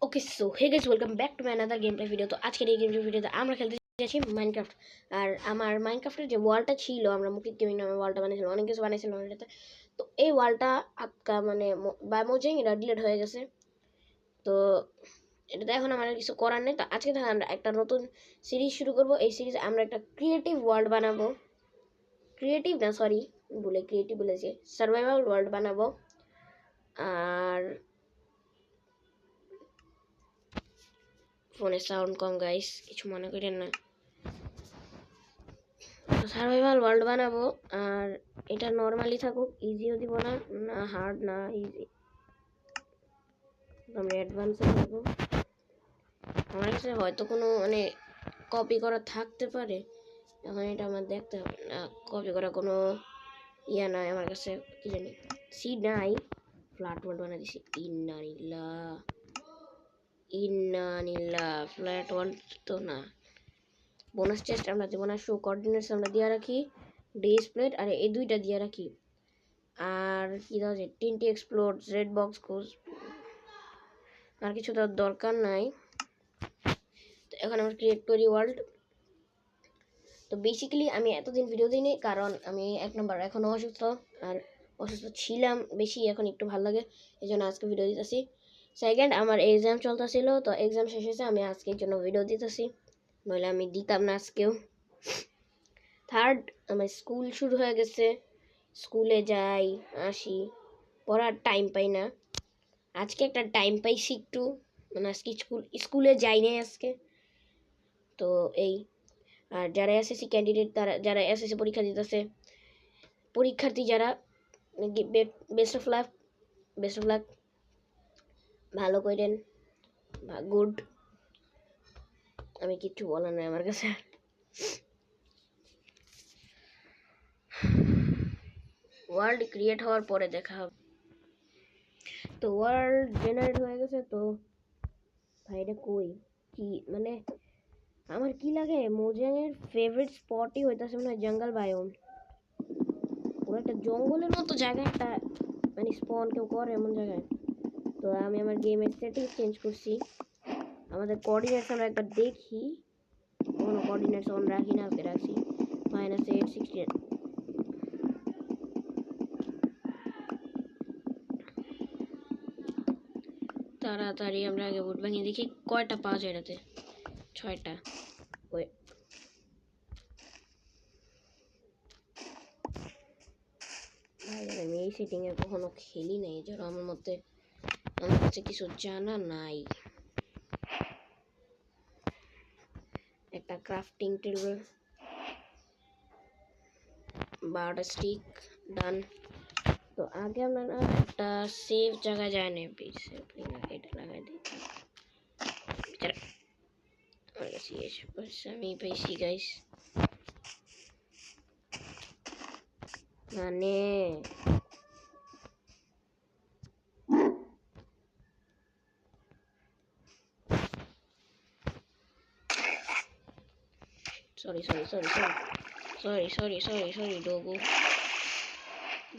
Okay so hey guys welcome back to my another game play video. তো আজকের এই game play ভিডিওতে আমরা খেলতে যাচ্ছি মাইনক্রাফট। আর আমার মাইনক্রাফটের যে ওয়ালটা ছিল, আমরা মুকিত গেমিং নামে ওয়ালটা বানিয়েছিলাম, অনেক কিছু বানিয়েছিলাম এটাতে। তো এই ওয়ালটা আজকা মানে বাই মোজিং এটা ডিলিট হয়ে গেছে। তো এটাতে এখন আমার কিছু করার নেই। তো আজকে থেকে আমরা একটা নতুন সিরিজ শুরু করব। এই সিরিজে আমরা একটা ক্রিয়েটিভ ওয়ার্ল্ড বানাবো, ক্রিয়েটিভ না সরি বলে ক্রিয়েটিভ বলেছে, সার্ভাইভাল ওয়ার্ল্ড বানাবো। আর ফোনের সাউন্ড কম গাইস, কিছু মনে করেন না। সার্ভাইভাল ওয়ার্ল্ড বানাবো, আর এটা নর্মালি থাকুক, ইজিও দিব না, না হার্ড না ইজি, আমরা অ্যাডভান্সে থাকবো। আমার কাছে হয়তো কোনো মানে কপি করা থাকতে পারে, এখন এটা আমার দেখতে হবে না। কপি করা কোনো ইয়া নাই আমার কাছে, কি জানি সি নাই। ফ্ল্যাট ওয়ার্ল্ড বানিয়ে দিছি, ইন্না নিল্লা ফ্ল্যাট ওয়ার্ল্ড তো না। বোনাস টেস্ট আমরা দেবো না, শো কোঅর্ডিনেটস আমরা দিয়ে রাখি, ডিসপ্লেট আর এই দুইটা দিয়ে রাখি। আর কি দেওয়া যায়, টিনটি এক্সপ্লোর, রেড বক্স কোজ, আর কিছু তো দরকার নাই। তো এখন আমরা ক্রিয়েট করি ওয়ার্ল্ড। তো বেসিক্যালি আমি এতদিন ভিডিও দিইনি কারণ আমি এক নম্বর এখনও অসুস্থ, আর অসুস্থ ছিলাম বেশি, এখন একটু ভালো লাগে, এই জন্য আজকে ভিডিও দিতেছি। সেকেন্ড, আমার এক্সাম চলতেছিল, তো এক্সাম শেষ হয়েছে, আমি আজকের জন্য ভিডিও দিতেছি, নইলে আমি দিতাম না আজকেও। থার্ড, আমার স্কুল শুরু হয়ে গেছে, স্কুলে যাই আসি, পড়ার টাইম পাই না। আজকে একটা টাইম পাইছি একটু, মানে আজকে স্কুলে যাই নাই আজকে। তো এই, আর যারা এসএসসি ক্যান্ডিডেট, তারা যারা এসএসসি পরীক্ষা দিতেছে, পরীক্ষার্থী যারা, best of luck, best of luck, ভালো করেন, গুড। আমি কিচ্ছু বলার নাই আমার কাছে। ওয়ার্ল্ড ক্রিয়েট হওয়ার পরে দেখা হবে। তো ওয়ার্ল্ড জেনারেট হয়ে গেছে। তো ভাইটা কই কি মানে আমার কি লাগে, মোজাংয়ের ফেভারিট স্পটই হইতাছে মনে হয় জঙ্গল বায়োম। ওরা একটা জঙ্গলের মতো জায়গায় একটা মানে স্পন কেউ করে এমন জায়গায়। তো আমি আমার গেমের সেটিংস চেঞ্জ করছি, আমাদের কোঅর্ডিনেটস আমরা একবার দেখি, কোনো কোঅর্ডিনেটস অন রাখি না, ওকে রাখছি -816। তাড়াতাড়ি আমরা আগে বুট ভাঙিয়ে দেখি কয়টা পাওয়া যায় এটাতে। 6টা। ওই আমি এই সেটিংয়ে কখনো খেলি নাই, যারা আমার কাছে কিছু জানা নাই। একটা ক্রাফটিং টেবিল, 12টা স্টিক, ডান। তো আগে আমরা না একটা সেফ জায়গায় যাই না, এটা লাগাই দিই। আমার কাছে আমি পেয়েছি গাইস, মানে सॉरी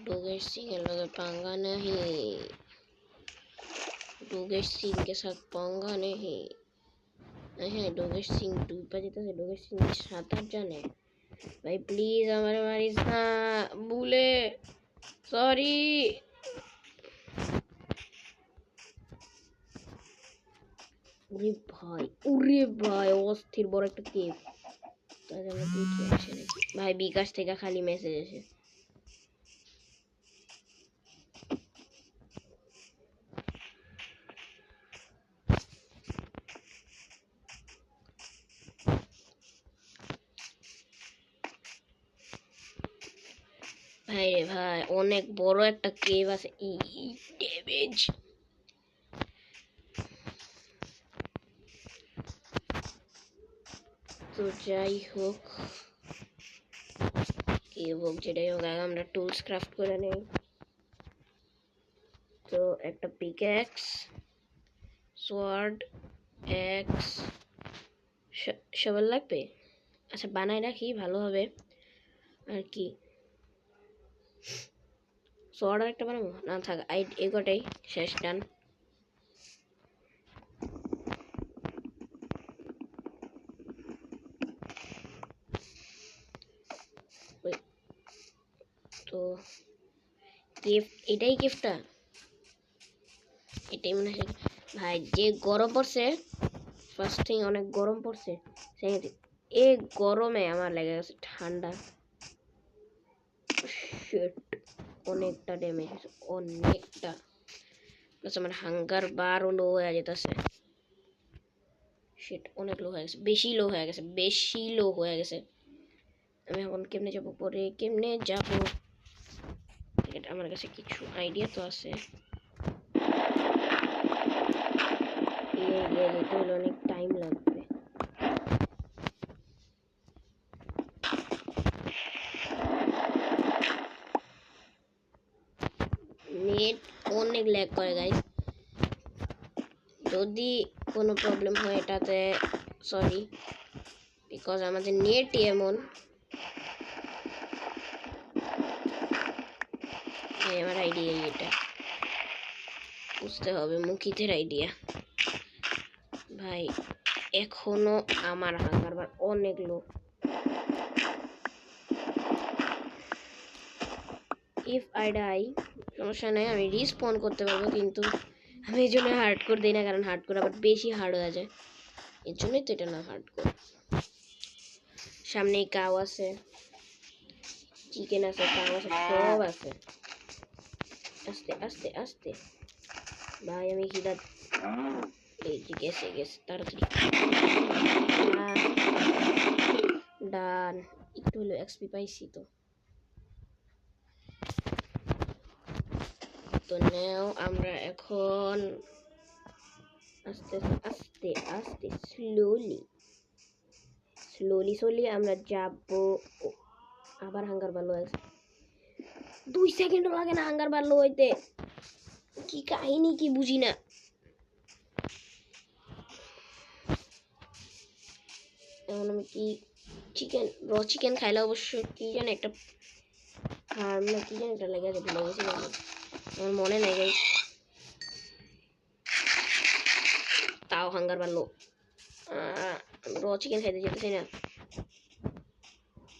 डोगेश सिंह लगे पंगा नहीं, डोगेश सिंह के साथ पंगा नहीं। হ্যাঁ ডোগেশ সিং ডুবা যেতেছে, ডোগেশ সিং সাঁতার জানে। ভাই প্লিজ আমারে মারিস না ভুলে, সরি। ওরে ভাই অস্থির বড় একটা কেভ। তাহলে আমরা দেখি আসে নাকি। ভাই বিকাশ থেকে খালি মেসেজ আসে। ভাই রে ভাই অনেক বড় একটা কেভ আছে, ড্যামেজ। তো যাই হোক, কেভ হোক যেটাই হোক, আগে আমরা টুলস ক্রাফট করে নেই। তো একটা পিকঅ্যাক্স, সোয়ার্ড, অ্যাক্স, সবার লাগবে। আচ্ছা বানাই রাখি ভালো হবে। আর কি সোয়ার্ড একটা বানাবো না, থাক এই কটাই শেষ, ডান। গিফট, এটাই গিফটটা, এটাই মনে হয়। ভাই যে গরম পড়ছে, ফার্স্ট থিং অনেক গরম পড়ছে, এই গরমে আমার লেগে গেছে ঠান্ডা। অনেকটা ড্যামেজ, অনেকটা। আমার হাঙ্গার বারও লো হয়ে যেতেছে। শিট, অনেক লো হয়ে গেছে, বেশি লো হয়ে গেছে, বেশি লো হয়ে গেছে। আমি এখন কেমনে যাবো, পরে কেমনে যাবো? আমার কাছে কিছু আইডিয়া তো আছে। এই আইডিয়া যেতে হলে অনেক টাইম লাগবে। নেট অনেক ল্যাগ করে গাইস, যদি কোনো প্রবলেম হয় এটাতে সরি, বিকজ আমাদের নেট এমন। আমার আইডিয়া এটা বুঝতে হবে, মুখিতের আইডিয়া। ভাই এখনো আমার হাঙ্গার বার অনেক লো। ইফ আই ডাই সমস্যা নেই, আমি রিস্পন করতে পারবো, কিন্তু আমি এই জন্য হার্ড করে দিই না, কারণ হার্ড করে আবার বেশি হার্ড হয়ে যায়, এর জন্যই তো এটা না হার্ড করে। সামনে কাউ আছে, চিকেন আছে, কাউ আছে, সব আছে। আস্তে আস্তে আস্তে ভাই, আমি খিদা, এই যে গেছে গেছে, তাড়াতাড়ি ডান। একটু হলো এক্সপি পাইছি তো। তো নাও আমরা এখন আস্তে আস্তে আস্তে স্লোলি স্লোলি আমরা যাবো। আবার হাঙ্গার ভালো আছে, 2 সেকেন্ডও লাগে না হাঙ্গার ভালো হইতে। কি কাহিনী কি বুঝি না। এখন আমি কি চিকেন, র চিকেন খাইলে অবশ্য কি জানি একটা ফার্ম না কি জানি একটা লেগে আছে, ভুলে গেছিলাম আমার মনে নেই গাইস। তাও হাঙ্গার ভালো, র চিকেন খাইতে যেতেছি না,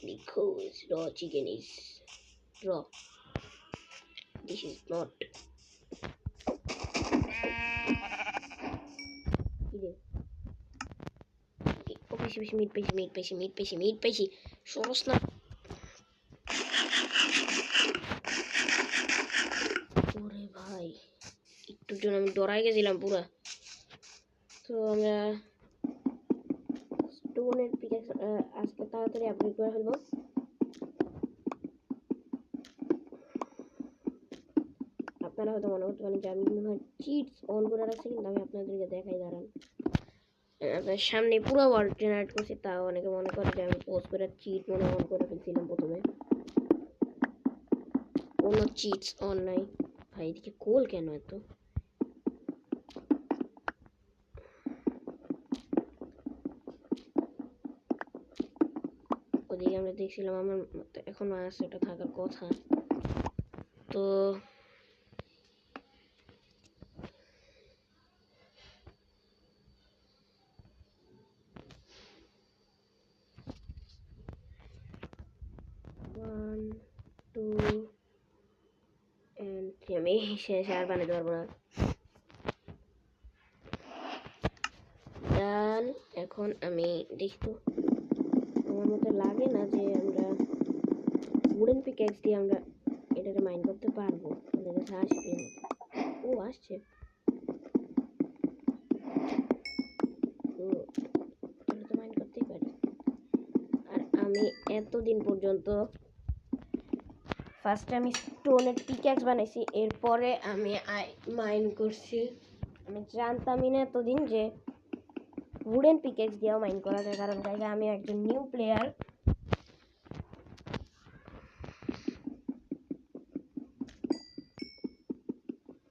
because raw chicken is raw, this is not. বেশি বেশি মিট পেয়েছি সরস না। ওরে ভাই, একটুর জন্য আমি ডরাই গেছিলাম পুরা। তো আমরা স্টোনের পিকাক্স আজকে তাড়াতাড়ি আপডেট করে ফেলবো। আপনারা হয়তো মনে করতে পারেন যে আমি মনে হয় চিটস অন করে রাখছি, কিন্তু আমি আপনাদেরকে দেখাই, দাঁড়ান। আপনার সামনে পুরো ওয়ার্ল্ড জেনারেট করছি, তাও অনেকে মনে করে যে আমি পোস্ট করে চিট মনে অন করে ফেলছিলাম প্রথমে। কোনো চিটস অন নাই ভাই। এদিকে কোল কেন এত? ওদিকে আমরা দেখছিলাম, আমার এখনো আছে, এটা থাকার কথা। তো আমি শেষ আর বানাতে পারবো না। ডান। এখন আমি দেখতো, আমার মতো লাগে না যে আমরা উডেন পিক্যাক্স দিয়ে আমরা এটাকে মাইন করতে পারবো। আমাদের কাছে আসবে, ও আসছে, এটা তো মাইন করতেই পারি। আর আমি এতদিন পর্যন্ত ফার্স্টে আমি স্টোনের পিক্যাক্স বানাইছি, এরপরে আমি মাইন করছি। আমি জানতামই না এতদিন যে উডেন পিক্যাক্স দিয়েও মাইন করা যায়, কারণ গাইজ আমি একজন নিউ প্লেয়ার।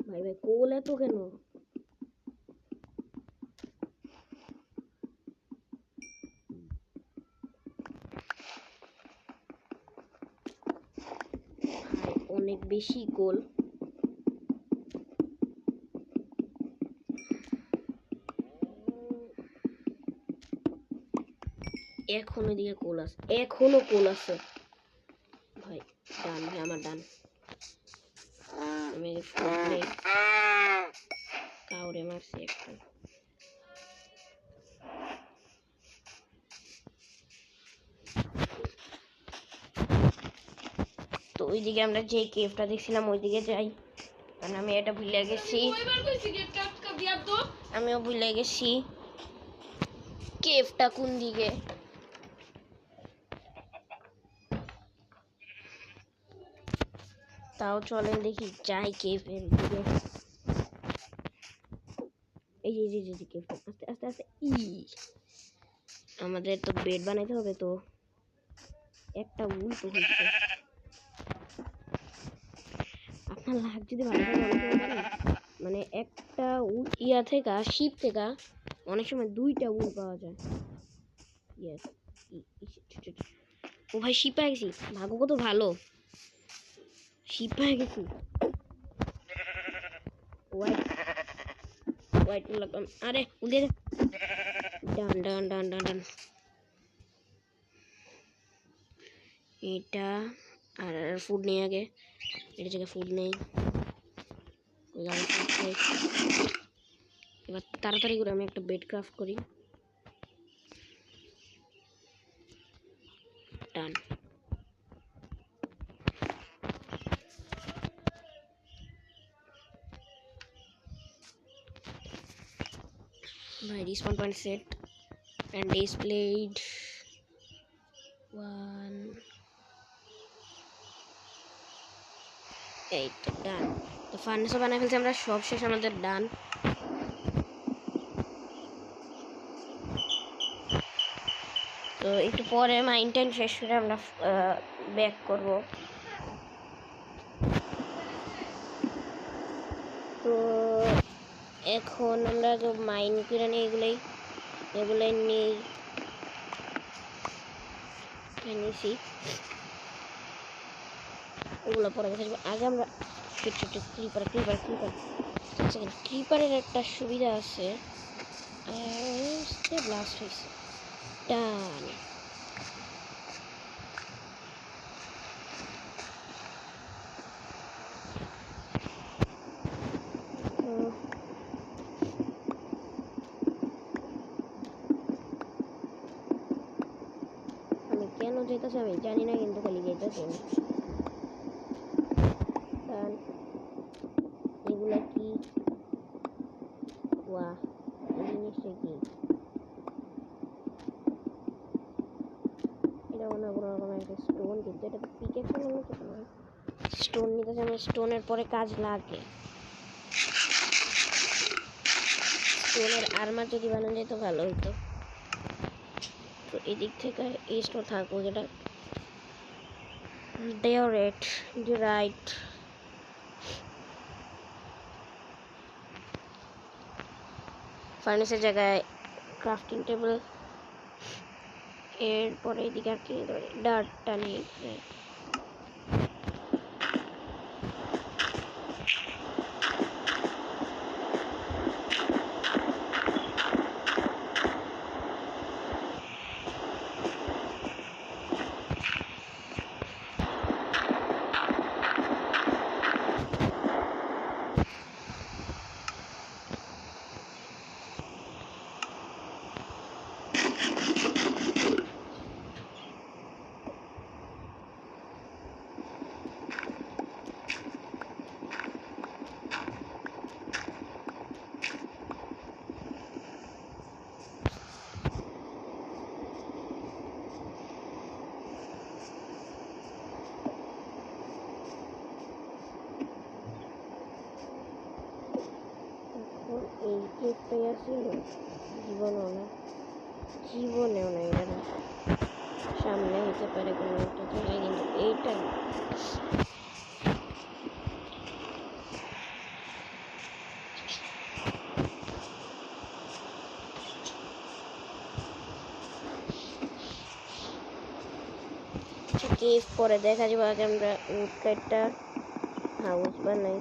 ভাই ভাই কোল এত কেন? অনেক বেশি গোল। এখনো দিকে কোল আছে, এখনো কোল আছে ভাই। ডান ভাই, আমার ডান। ফুটলে কাউরে মারছি একটা। তো ওইদিকে আমরা যে কেভটা দেখছিলাম ওইদিকে যাই, কারণ আমি এটা ভুলে গেছি। আমিও ভুলে গেছি কেভটা কোন দিকে। তাও চলেন দেখি যাই কেভের দিকে। এই যে কেভটা, আস্তে আস্তে আস্তে। আমাদের তো বেড বানাইতে হবে, তো একটা উল্টো হচ্ছে। আপনার লাগ যদি ভালো হয় মানে একটা ইয়া থেকে শিপ থেকে অনেক সময় দুইটা উল পাওয়া যায়। ও ভাই শিপ পেয়ে গেছি, ভাগ্য কত ভালো, শিপ পেয়ে গেছি। হোয়াইট লাগলাম, আরে উড়ে ডান ডান ডান ডান ডান। এটা আর ফুড নেই, আগে এটা থেকে ফুড নেই। এবার তাড়াতাড়ি করে আমি একটা বেড ক্রাফট করি। ডান। My respawn point set and displayed 1 8 ডান। তো ফার্নেসও বানাই ফেলছি আমরা, সব শেষ আমাদের ডান। তো একটু পরে মাইন্টেন শেষ করে আমরা ব্যাক করব। তো এখন আমরা তো মাইন করে নিই, এগুলোই নিয়েছি, ওগুলো পরে দেখা যাবে। আগে আমরা ক্রিপারের একটা সুবিধা আছে, ব্লাস্ট হয়েছে। ডান। আমি কেন যেতেছি আমি জানি না, কিন্তু খালি যেতেছি আমি। এগুলা কি? ওয়াহ, এই জিনিসটা কি? এটা মনে হয় কোনো রকম একটা স্টোন, কিন্তু এটা তো পিকেক্সের মনে হচ্ছে না। স্টোন নিতেছে, আমার স্টোনের পরে কাজ লাগে। স্টোনের আর্মার যদি বানানো যেত ভালো হতো। তো এদিক থেকে এই স্টোন থাকবো, যেটা ডেওরেট রাইট। ফার্নেসের জায়গায় ক্রাফটিং টেবিল, এরপরে এদিকে আর কি ডার্টটা নেই। এই কেকটাই আসছিল জীবনেও না এর সামনে হতে পারে কোনো একটা জায়গায়, কিন্তু এইটা কেভ পরে দেখা যাবে। আগে আমরা উডকাটটা হাউস বানাই।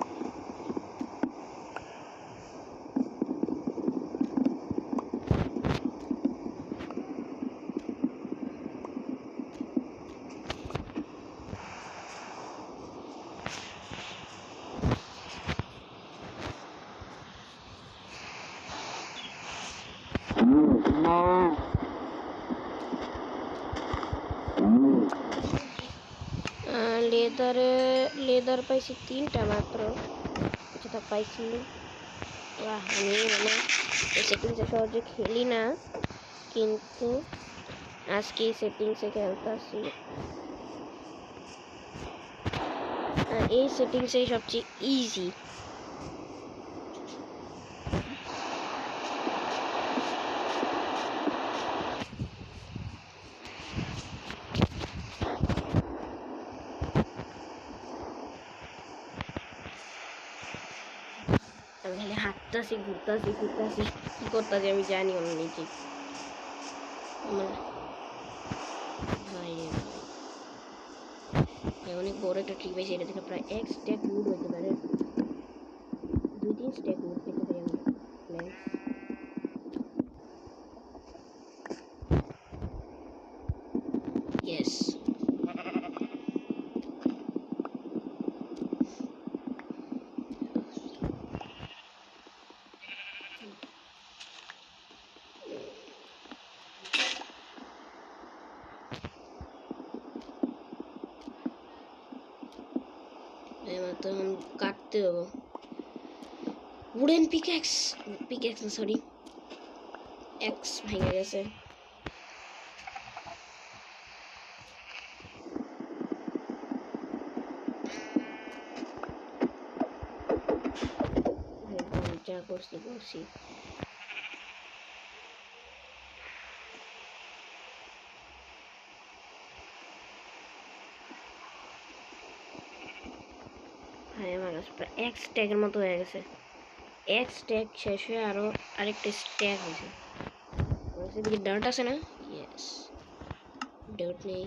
লেদার পাইছি 3টা মাত্র, যেটা পাইছি। আমি মানে এই সেটিংসে সহজে খেলি না, কিন্তু আজকে এই সেটিংসে খেলতেছি। আর এই সেটিংসে সবচেয়ে ইজি। আমি খালি হাঁটতেছি, ঘুরতেছি, ফিরতেছি, কি করতেছি আমি জানি না নিজে। অনেক বড় একটা ট্রি পাইছি, এটা থেকে প্রায় 1 স্ট্যাক উড হইতে পারে, 2-3 স্ট্যাক উড পেতে পারি আমরা। ইয়েস, এবার তো এখন কাটতে হবে। উডেন পিক্যাক্স না, সরি, এক্স ভেঙে গেছে। যা করছি ভাই, আমার কাছে প্রায় 1 স্ট্যাকের মতো হয়ে গেছে। 1 স্ট্যাক শেষ হয়ে আরো আরেকটা স্ট্যাক হয়েছে। এদিকে ডার্ট আছে না? ইয়েস, ডার্ট নেই।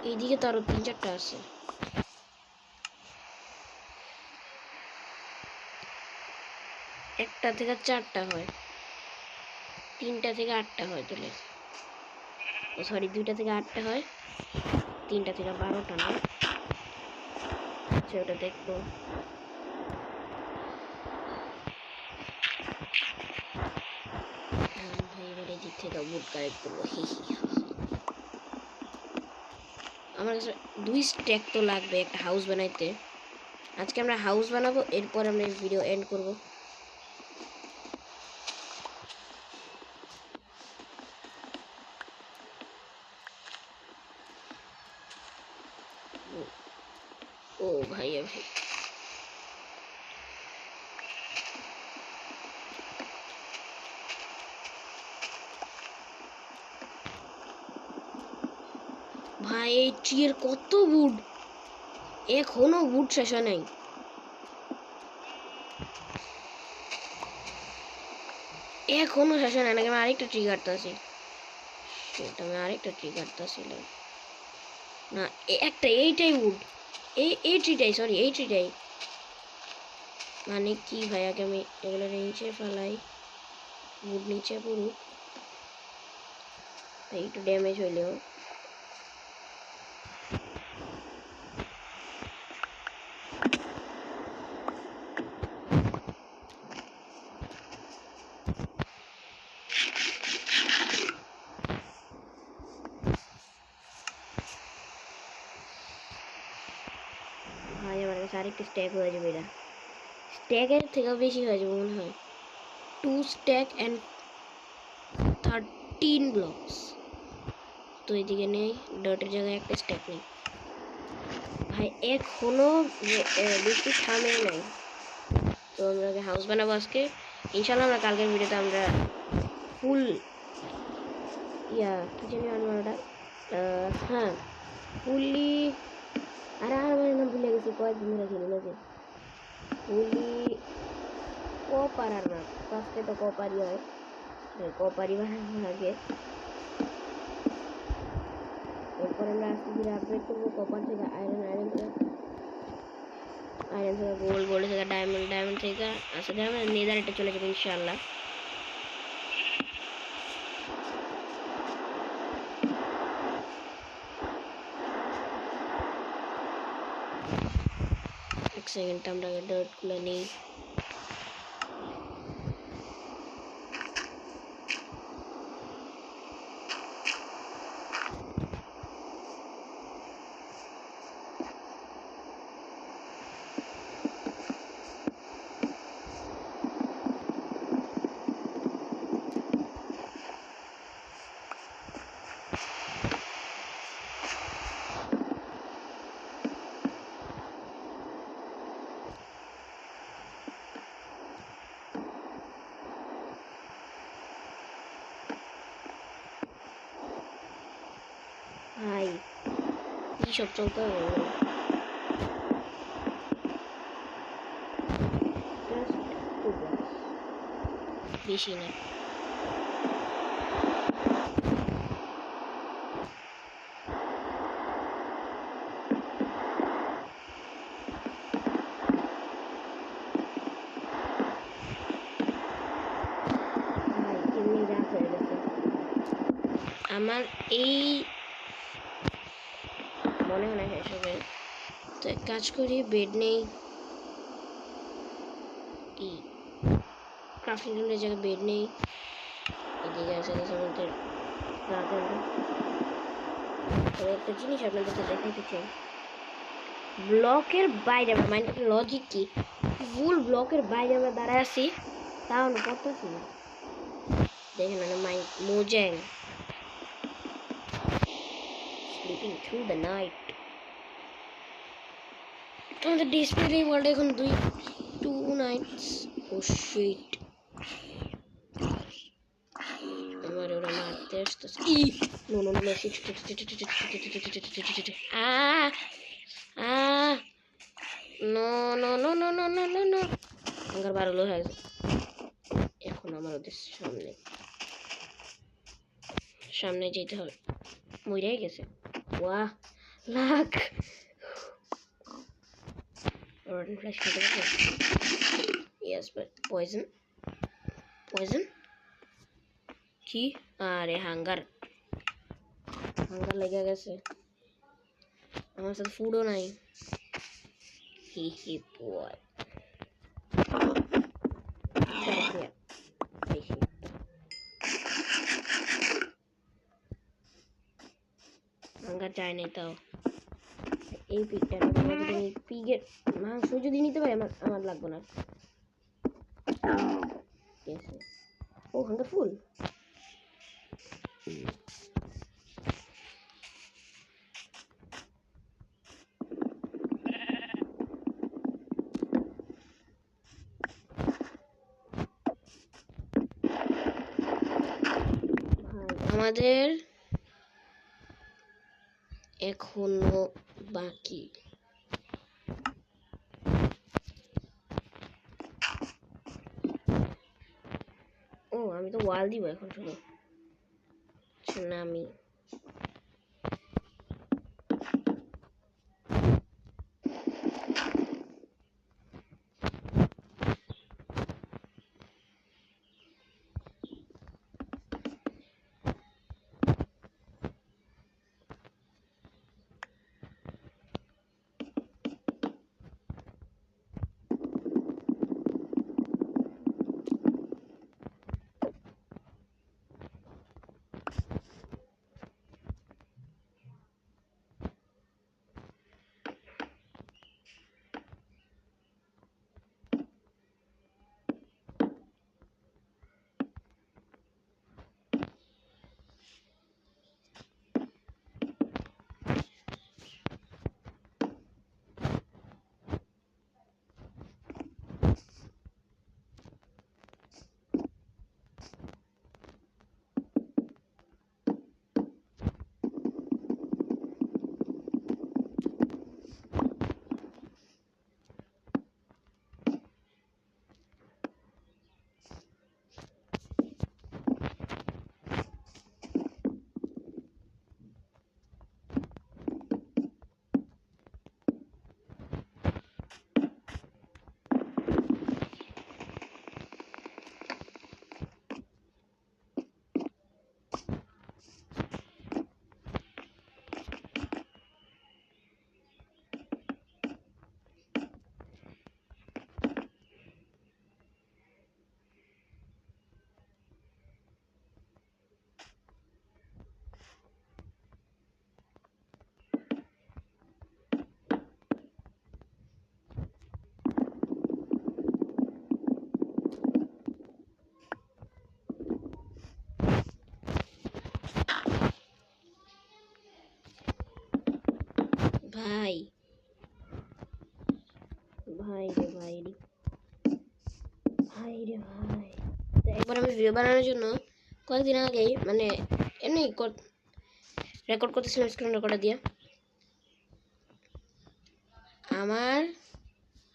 এইদিকে তো আরো 3-4টা আছে। একটা থেকে 4টা হয়, 3টা থেকে 8টা হয়, তাহলে সরি 2টা থেকে 8টা হয়, 3টা থেকে 12টা নয়। আচ্ছা, ওটা দেখবো। ভাই এবার এদিক থেকে বুট কালেক্ট করবো। আমার কাছে 2 স্ট্যাক তো লাগবে একটা হাউস বানাইতে। আজকে আমরা হাউস বানাবো, এরপর আমরা এই ভিডিও এন্ড করব। ও ভাই, ভাই এই ট্রির কত উড, এখনো উড শেষ হয় নাই। এখনো শেষ হয় না, আমি আরেকটা ট্রি কাটতেছি। সেটা আমি আরেকটা ট্রি কাটতেছিলাম না, একটা এইটাই উড, এই ট্রিটাই, সরি এই ট্রিটাই। মানে কি ভাই, আগে আমি এগুলো নিচে ফেলাই, উড নিচে পড়ুক, একটু ড্যামেজ হইলেও। ভাই আমার কাছে আরেকটা স্ট্যাক হয়ে যাবে, এটা স্ট্যাকের থেকেও বেশি হয়ে যাবে মনে হয়। 2 স্ট্যাক অ্যান্ড 13 ব্লকস। তো এদিকে নেই, ডটের জায়গায় একটা স্ট্যাক নেই ভাই, এখনো বৃষ্টি থামে নাই। তো আমরা হাউস বানাবো আজকে, ইনশাল্লাহ। আমরা কালকের ভিডিওতে আমরা ফুল কি জানি বানানোটা, হ্যাঁ ফুলি, আর নাম ভুলে গেছি, কয়েকদিন ধরে খেলি না যে ফুলি কপার। আর না, ফার্স্টে তো কপারই হয়, কপারই বানাবো আগে। এরপর আমরা আস্তে ধীরে আপগ্রেড করবো, কপার থেকে আয়রন, আয়রন থেকে গোল্ড, গোল্ড থেকে ডায়মন্ড, ডায়মন্ড থেকে আস্তে ধীরে আমরা নেদারেটে চলে যাবো ইনশাআল্লাহ। এক সেকেন্ড আমরা ডার্টগুলো নেই। কি সব চলতে হবে বেশি না। আমার এই মনে হয় না শেষ হবে, তো এক কাজ করি, বেড নেই, কি ক্রাফটিং টেবিলের জায়গায় বেড নেই, এদিকে আছে আমাদের একটা জিনিস আপনাদেরকে দেখাতে চাই। ব্লকের বাইরে আমার মাইন্ডের লজিক কি, ফুল ব্লকের বাইরে আমরা দাঁড়ায় আছি, তাও না করতেছি না। দেখেন মানে mind Mojang sleeping through the night. আমাদের ডিসপ্লে ওয়ার্ল্ড এখন 2 নাইটস। ও শিট, আমার ওরা মারতে আসতেছে। No no no shit, no no no no no no no no, আমার বারলো হয়ে গেছে। এখন আমার ওদের সামনে যেতে হবে, মরেই গেছে। ওয়াহ লাক, রটন ফ্ল্যাশ খেতে পারবে। ইয়েস বাট পয়জন, পয়জন কি? আরে হাঙ্গার লেগে গেছে, আমার সাথে ফুডও নাই। হি হি বয় হাঙ্গার চাই নাই, তাও এই পিকটা যদি পিগের মাংস যদি নিতে পারি আমার লাগবে না। ও হাঙ্গার ফুল, আমাদের এখনো বাকি। ও আমি তো ওয়াল দিব এখন, শুধু না আমি ভাই ভাই রে ভাই রে ভাই রে ভাই। তো একবার আমি ভিডিও বানানোর জন্য কয়েকদিন আগেই মানে এমনি রেকর্ড করতেছিলাম স্ক্রিন রেকর্ডার দিয়ে। আমার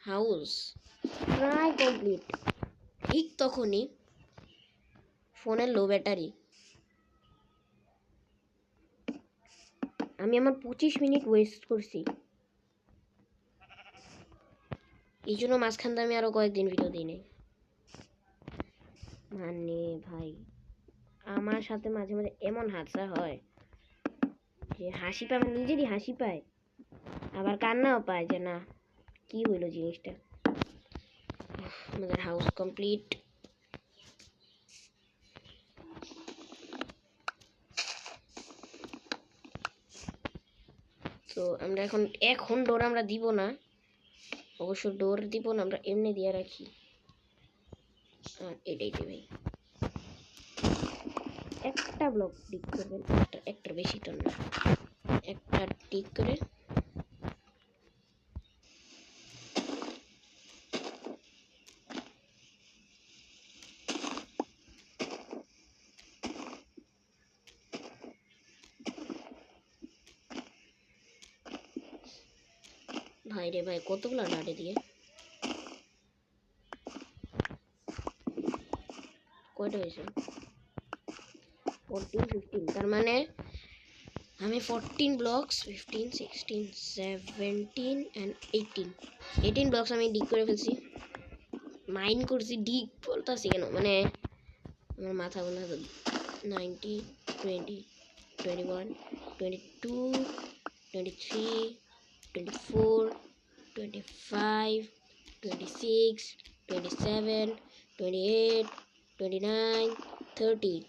হাউস প্রায় কমপ্লিট। ঠিক তখনই ফোনের লো ব্যাটারি। আমি আমার 25 মিনিট ওয়েস্ট করছি, এই জন্য মাঝখান দিয়ে আমি আরো কয়েকদিন ভিডিও দিই নাই। মানে ভাই আমার সাথে মাঝে মাঝে এমন হাদসা হয় যে হাসি পায়, আমার নিজেরই হাসি পায়, আবার কান্নাও পায় যে না কি হইলো জিনিসটা। আমাদের হাউস কমপ্লিট। তো আমরা এখন ডোর আমরা দিব না, অবশ্য ডোর দিব না, আমরা এমনি দিয়ে রাখি। এটাই ভাই একটা ব্লক টিক করবেন, একটার বেশি তো না, একটা টিক করে ভাই রে ভাই কতগুলো ডাটে দিয়ে কয়টা হয়েছে 14 15, তার মানে আমি 14 ব্লকস 15 16 17 and 18 ব্লকস আমি ডিক করে ফেলছি। মাইন করছি, ডিক বলতেছি কেন, মানে আমার মাথা বলে 90 20 21 22 23 24 25 26 27 28 29 30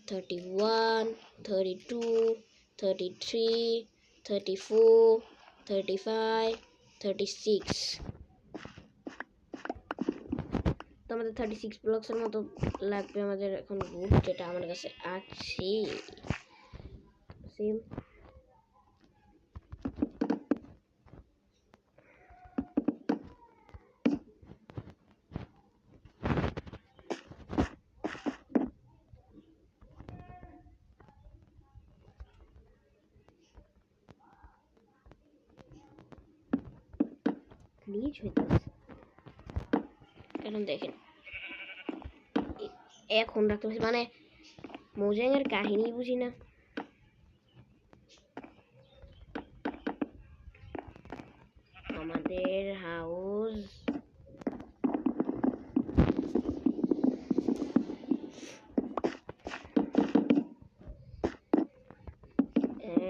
31 32 33 34 35 36। তো আমাদের 36 ব্লকসের মতো লাগবে আমাদের এখন বুট, যেটা আমার কাছে আছে সেম। গ্লিচ হইতেছে কারণ দেখেন এখন রাখতে পারছি, মানে মোজাঙ্গের কাহিনী বুঝি না। আমাদের house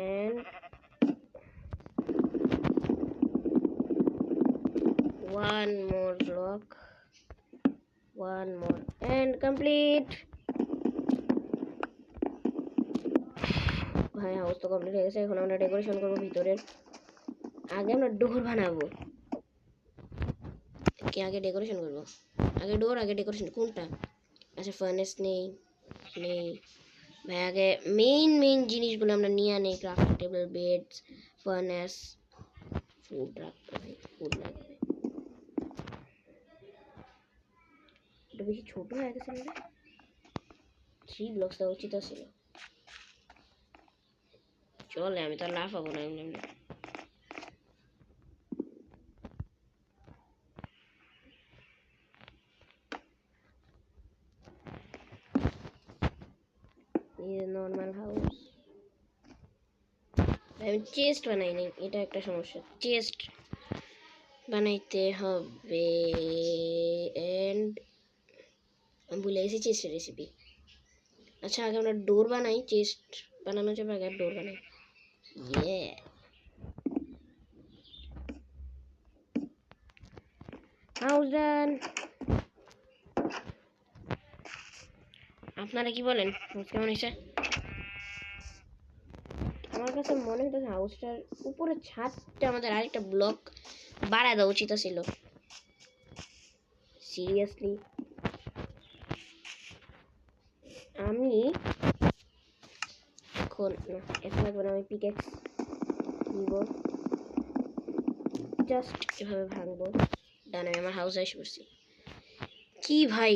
and one more block, one more and complete। ভাই হাউস তো কমপ্লিট হয়ে গেছে, এখন আমরা ডেকোরেশন করবো ভিতরের। আগে আমরা ডোর বানাবো, কি আগে ডেকোরেশন করবো? আগে ডোর আগে ডেকোরেশন কোনটা? আচ্ছা ফার্নেস নেই ভাই, আগে মেইন জিনিসগুলো আমরা নিয়ে আনি। Craft table, beds, furnace, food রাখতে ভাই, ফুড লাগবে। এটা বেশি ছোট হয়ে গেছে না, 3 ব্লকস দেওয়া উচিত ছিল। চলে আমি তো লাফাবো না এমনি এমনি। নর্মাল হাউস আমি চেস্ট বানাই নাই, এটা একটা সমস্যা, চেস্ট বানাইতে হবে। এন্ড আমি ভুলে গেছি চেস্টের রেসিপি। আচ্ছা আগে আমরা ডোর বানাই, চেস্ট বানানো যাবে আগে ডোর বানাই। ইয়ে হাউস ডান। আপনারা কি বলেন হাউস কেমন হয়েছে? আমার কাছে মনে হচ্ছে হাউসটার উপরে ছাদটা আমাদের আরেকটা ব্লক বাড়ায় দেওয়া উচিত ছিল। সিরিয়াসলি আমি এখন আমি পিকেক্স নিব, জাস্ট এভাবে ভাঙবো। ডানে আমার হাউস এসে পড়ছি। কি ভাই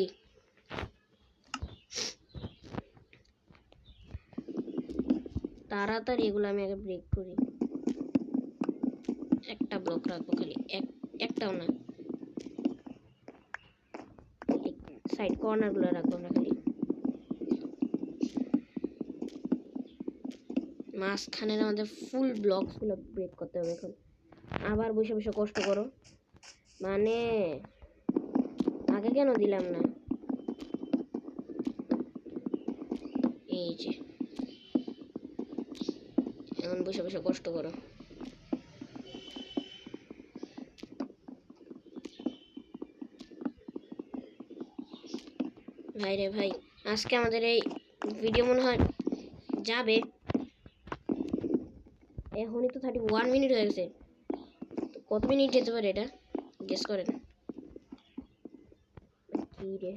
তাড়াতাড়ি এগুলো আমি আগে ব্রেক করি। একটা ব্লক রাখবো খালি, একটাও না, সাইড কর্নার গুলো রাখবো আমরা খালি। মাঝখানের আমাদের ফুল ব্লকস গুলো ব্রেক করতে হবে এখন। আবার বসে বসে কষ্ট করো, মানে আগে কেন দিলাম না? এই যে এখন বসে বসে কষ্ট করো। ভাই রে ভাই, আজকে আমাদের এই ভিডিও মনে হয় যাবে, এখনই তো 31 মিনিট হয়ে গেছে। কত মিনিট যেতে পারে এটা গেস করেন? কি রে,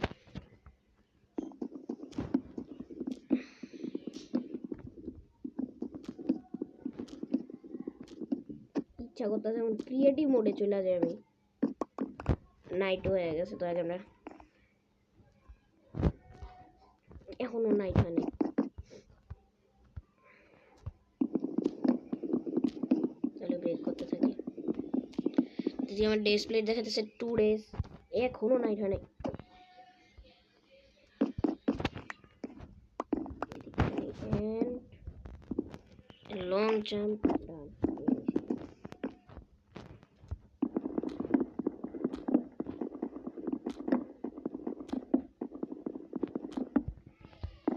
ইচ্ছা করতেছে এখন ক্রিয়েটিভ মোডে চলে যাই আমি। নাইট হয়ে গেছে তো, আগে আমরা এখনো নাইট হয়নি। তাহলে ব্রেক করতে থাকি। যদি আমার ডে প্লেট দেখাতেছে 2 days, এখনো নাইট হয় নাই। And a long jump down.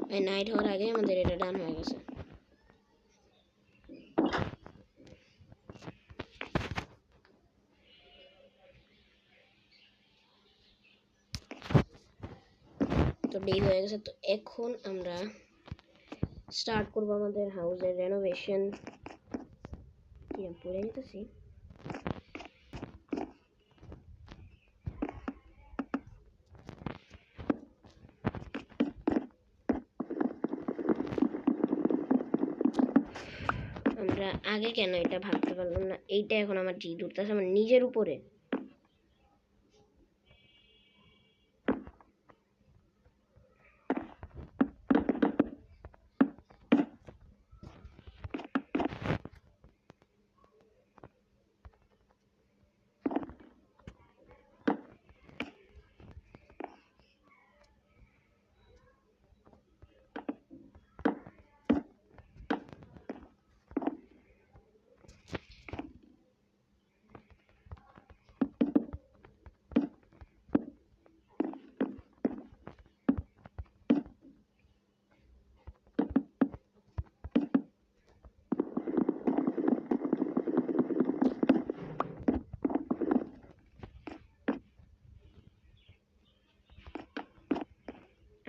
ভাই নাইট হওয়ার আগে আমাদের এটা ডান হয়ে গেছে। তো ডে হয়ে গেছে, তো এখন আমরা স্টার্ট করবো আমাদের হাউসের রেনোভেশন। পড়ে নিতেছি। আমরা আগে কেন এটা ভাবতে পারলাম না? এইটা এখন আমার জিদ উঠতেছে আমার নিজের উপরে।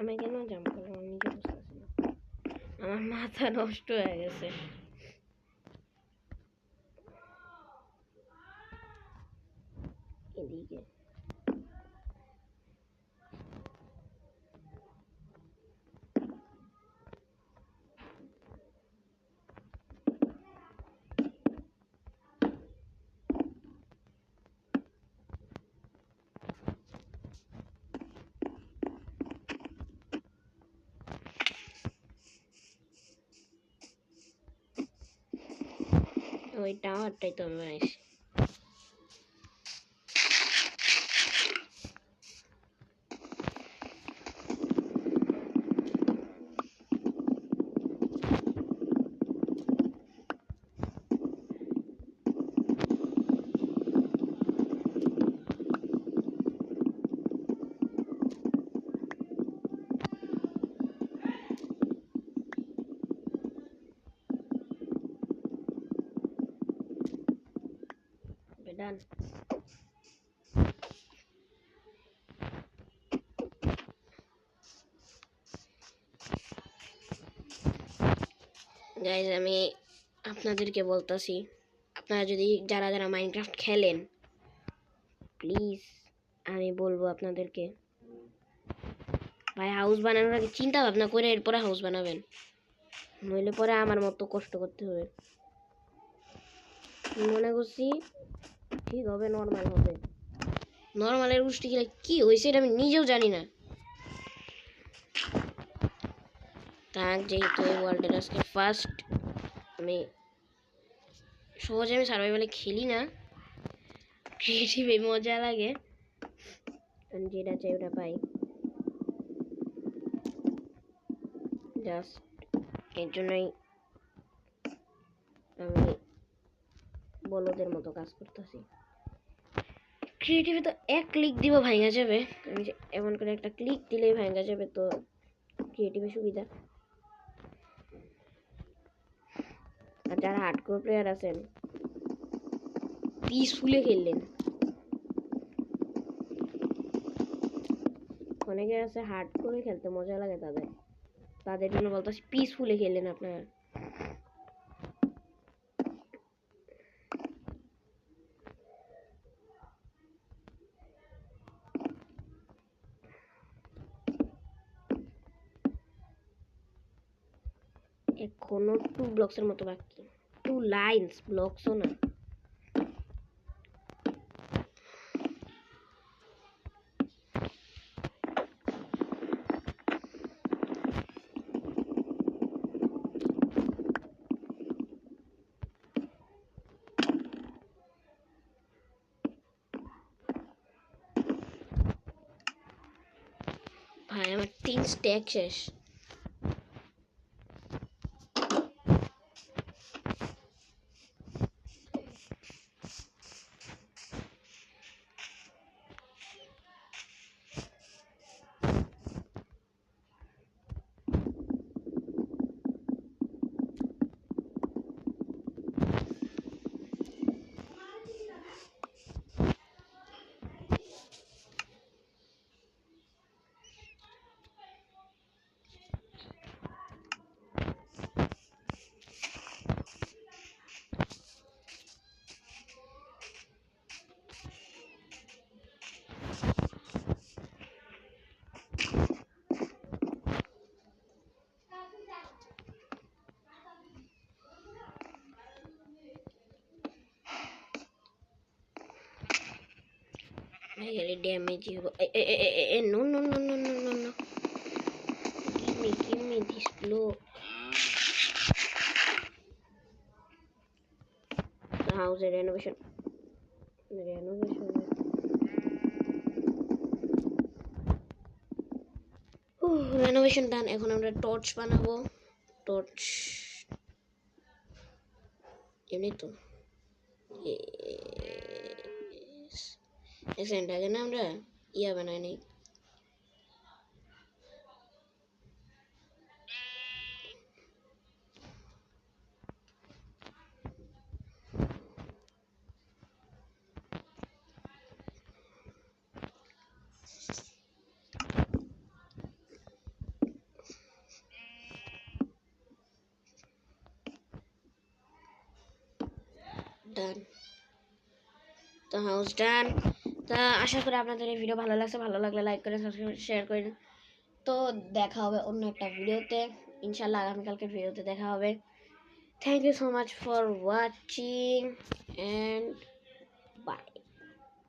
আমি কেন জাম্প করলাম আমি নিজে বুঝতেছি না, আমার মাথা নষ্ট হয়ে গেছে। এদিকে ওই টাওয়ারটাই তো আমি বানাইছি। ডান। গাইজ আমি আপনাদেরকে বলতাছি, আপনারা যদি যারা যারা মাইনক্রাফট খেলেন প্লিজ আমি বলবো আপনাদেরকে, ভাই হাউস বানানোর আগে চিন্তা ভাবনা করে এরপরে হাউস বানাবেন, নইলে পরে আমার মতো কষ্ট করতে হবে। মনে করছি ঠিক হবে, নর্মাল হবে, নর্মালের গোষ্ঠী গেলে কি হয়েছে এটা আমি নিজেও জানি না। তাক যেহেতু এই ওয়ার্ল্ডের আজকে ফার্স্ট, আমি সহজে আমি সার্ভাইভালে খেলি না, ক্রিয়েটিভে মজা লাগে, আমি যেটা চাই ওটা পাই। জাস্ট এর জন্যই আমি বলদের মতো কাজ করতেছি। ক্রিয়েটিভে তো এক ক্লিক দিব ভাঙা যাবে, আমি এমন করে একটা ক্লিক দিলেই ভাঙা যাবে, তো ক্রিয়েটিভে সুবিধা। আর যারা হার্ডকোর প্লেয়ার আছেন পিসফুলে খেললেন, অনেকে আছে হার্ডকোরে খেলতে মজা লাগে, তাদের জন্য বলতেছি পিসফুলে খেললেন আপনারা। এখনো 2 ব্লকসের মতো বাকি, 2 লাইনস, ব্লকসও না। ভাই আমার 3 স্ট্যাক শেষ। Really damage you. No, no, no, no, no, no, no. Give me this block. The house renovation. Renovation done. এখন আমরা টর্চ বানাবো। টর্চ এমনি তো এক্সেন্ট আগে না আমরা ইয়া বানাই নাই। ডান, তো হাউস ডান। তা আশা করি আপনাদের এই ভিডিও ভালো লাগছে, ভালো লাগলে লাইক করে সাবস্ক্রাইব শেয়ার করেন। তো দেখা হবে অন্য একটা ভিডিওতে, ইনশাল্লাহ আগামীকালকের ভিডিওতে দেখা হবে। Thank you so much for watching and